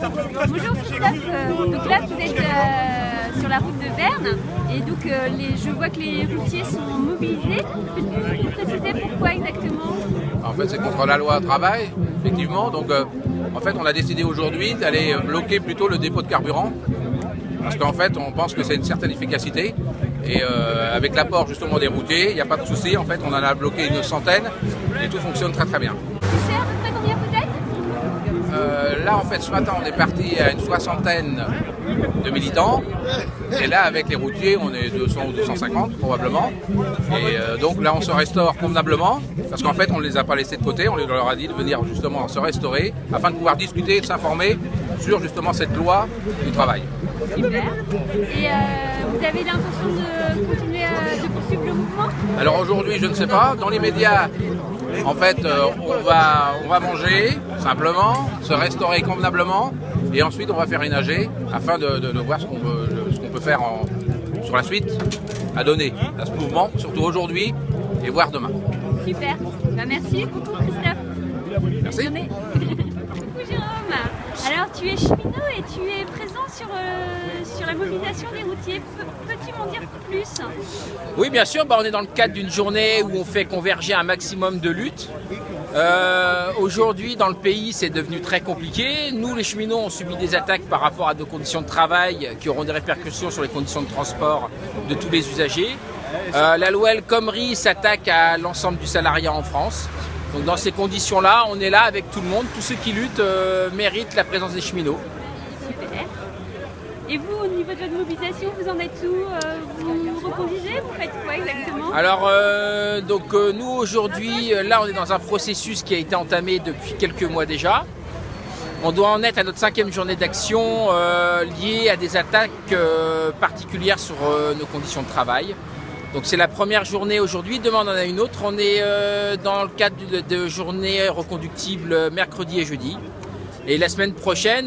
Bonjour Christophe, donc là vous êtes sur la route de Berne et donc je vois que les routiers sont mobilisés. Peux-tu nous préciser pourquoi exactement? En fait, c'est contre la loi travail, effectivement. Donc, en fait, on a décidé aujourd'hui d'aller bloquer plutôt le dépôt de carburant. Parce qu'en fait, on pense que c'est une certaine efficacité. Et avec l'apport justement des routiers, il n'y a pas de souci. En fait, on en a bloqué une centaine et tout fonctionne très très bien. Tu sais à peu près combien vous êtes? Là, en fait, ce matin, on est parti à une soixantaine de militants. Et là, avec les routiers, on est 200 ou 250 probablement. Et donc là, on se restaure convenablement. Parce qu'en fait, on ne les a pas laissés de côté. On leur a dit de venir justement se restaurer afin de pouvoir discuter et de s'informer sur justement cette loi du travail. Super. Et vous avez l'intention de continuer de poursuivre le mouvement? Alors aujourd'hui, je ne sais pas. Dans les médias, en fait, on va manger simplement, se restaurer convenablement, et ensuite on va faire une AG afin de voir ce qu'on peut faire sur la suite à donner à ce mouvement, surtout aujourd'hui et voir demain. Super. Merci beaucoup Christophe. Merci. Bonne journée. Coucou Jérôme. Alors tu es cheminot et tu es présent sur la mobilisation des routiers. Peux-tu m'en dire plus? Oui, bien sûr, on est dans le cadre d'une journée où on fait converger un maximum de luttes. Aujourd'hui, dans le pays, c'est devenu très compliqué. Nous, les cheminots, on subit des attaques par rapport à nos conditions de travail qui auront des répercussions sur les conditions de transport de tous les usagers. La loi El Khomri s'attaque à l'ensemble du salariat en France. Donc dans ces conditions-là, on est là avec tout le monde. Tous ceux qui luttent méritent la présence des cheminots. Super. Et vous, au niveau de votre mobilisation, vous en êtes où? Vous reconduisez? Vous faites quoi exactement? Alors, nous aujourd'hui, là on est dans un processus qui a été entamé depuis quelques mois déjà. On doit en être à notre 5e journée d'action liée à des attaques particulières sur nos conditions de travail. Donc c'est la première journée aujourd'hui, demain on en a une autre. On est dans le cadre de journées reconductibles mercredi et jeudi. Et la semaine prochaine,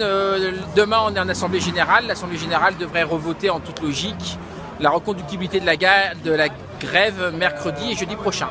demain on est en assemblée générale. L'assemblée générale devrait revoter en toute logique la reconductibilité de la grève mercredi et jeudi prochain.